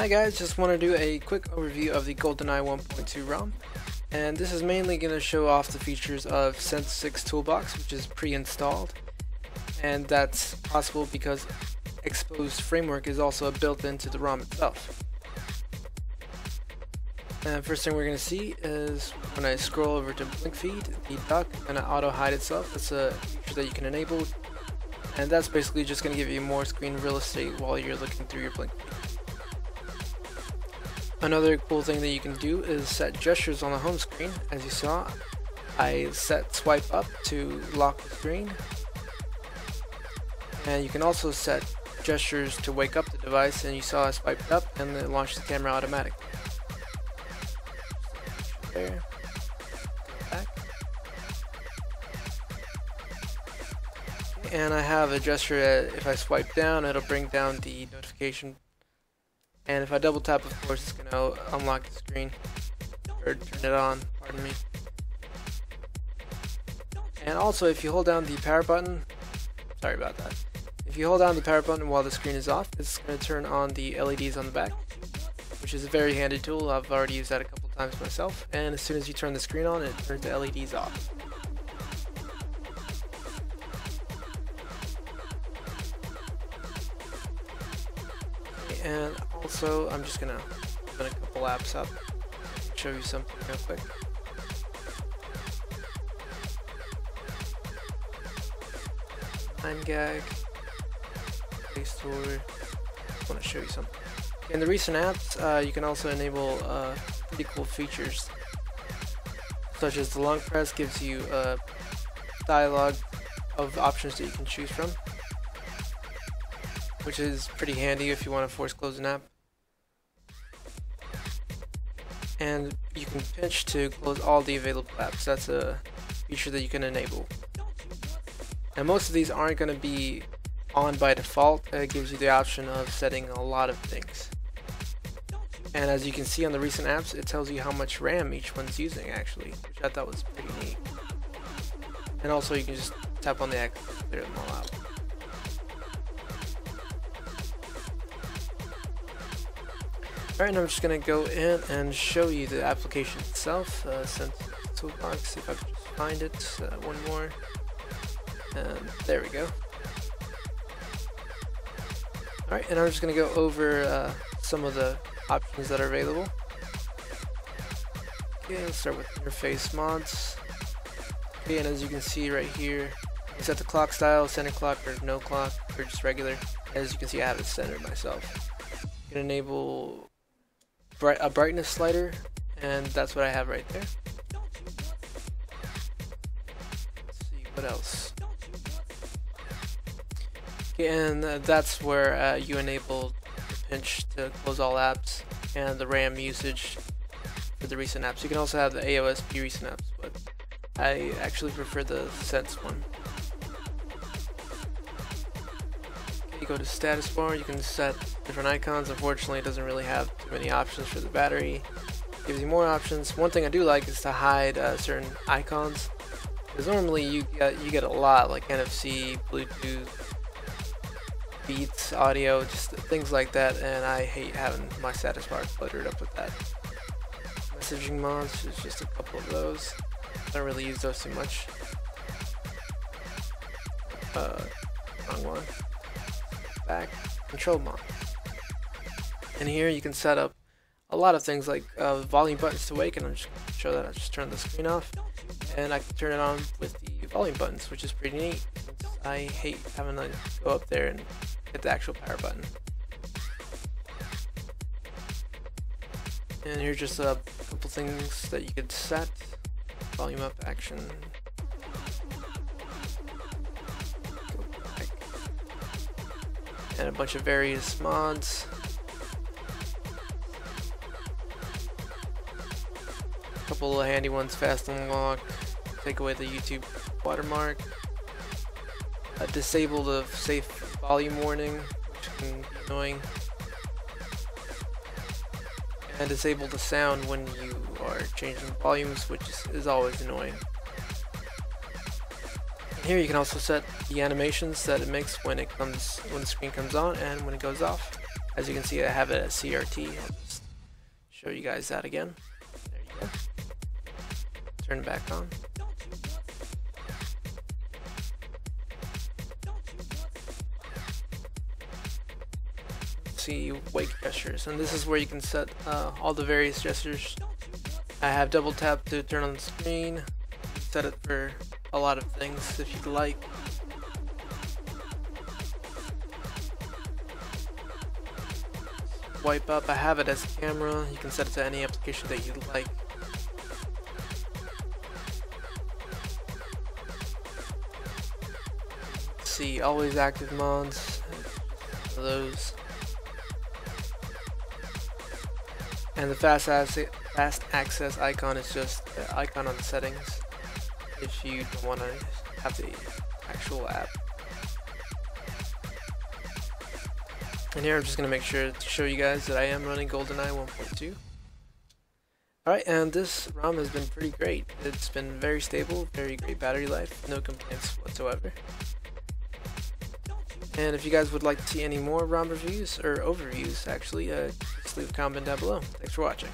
Hi guys, just want to do a quick overview of the Goldeneye 1.2 ROM, and this is mainly going to show off the features of Sense 6 Toolbox, which is pre-installed, and that's possible because Exposed Framework is also built into the ROM itself. And first thing we're going to see is when I scroll over to Blink Feed, the duck is going to auto hide itself. It's a feature that you can enable, and that's basically just going to give you more screen real estate while you're looking through your Blink Feed. Another cool thing that you can do is set gestures on the home screen. As you saw, I set swipe up to lock the screen, and you can also set gestures to wake up the device, and you saw I swiped up and it launched the camera automatically. There. Back. And I have a gesture that if I swipe down, it'll bring down the notification. And if I double tap, of course, it's going to unlock the screen, or turn it on, pardon me. And also, if you hold down the power button, sorry about that. If you hold down the power button while the screen is off, it's going to turn on the LEDs on the back, which is a very handy tool. I've already used that a couple times myself. And as soon as you turn the screen on, it turns the LEDs off. And also, I'm just gonna open a couple apps up, show you something real quick. Gag, Play Store. I want to show you something. In the recent apps, you can also enable pretty cool features, such as the long press gives you a dialogue of options that you can choose from, which is pretty handy if you want to force close an app. And you can pinch to close all the available apps. That's a feature that you can enable. And most of these aren't going to be on by default. It gives you the option of setting a lot of things. And as you can see on the recent apps, it tells you how much RAM each one's using actually, which I thought was pretty neat. And also you can just tap on the X to clear them all out. Alright, and I'm just going to go in and show you the application itself. Sense Toolbox, if I can just find it, one more. And there we go. Alright, and I'm just going to go over some of the options that are available. Okay, let's start with interface mods. Okay, and as you can see right here, you set the clock style, center clock or no clock, or just regular. As you can see, I have it centered myself. You can enable a brightness slider, and that's what I have right there. Let's see, what else? Okay, and that's where you enable the pinch to close all apps and the RAM usage for the recent apps. You can also have the AOSP recent apps, but I actually prefer the Sense one. You go to status bar, you can set different icons. Unfortunately, it doesn't really have too many options for the battery. It gives you more options. One thing I do like is to hide certain icons, because normally you get a lot, like NFC, Bluetooth, Beats, audio, just things like that, and I hate having my status bar cluttered up with that. Messaging mods is just a couple of those. I don't really use those too much. Wrong one. Back control mod, and here you can set up a lot of things like volume buttons to wake, and I'm just going to show that. I just turn the screen off and I can turn it on with the volume buttons, which is pretty neat since I hate having to go up there and hit the actual power button. And here's just a couple things that you could set. Volume up action. And a bunch of various mods. A couple of handy ones, fast unlock, take away the YouTube watermark, disable the safe volume warning, which can be annoying, and disable the sound when you are changing volumes, which is always annoying. Here you can also set the animations that it makes when the screen comes on and when it goes off. As you can see, I have it as CRT. I'll just show you guys that again. There you go. Turn it back on. See wake gestures, and this is where you can set all the various gestures. I have double tap to turn on the screen. You can set it for a lot of things if you'd like. Wipe up, I have it as camera. You can set it to any application that you'd like. See always active mods, those. And the fast access icon is just the icon on the settings if you don't want to have the actual app. And here I'm just going to make sure to show you guys that I am running Goldeneye 1.2. Alright, and this ROM has been pretty great. It's been very stable, very great battery life, no complaints whatsoever. And if you guys would like to see any more ROM reviews, or overviews actually, just leave a comment down below. Thanks for watching.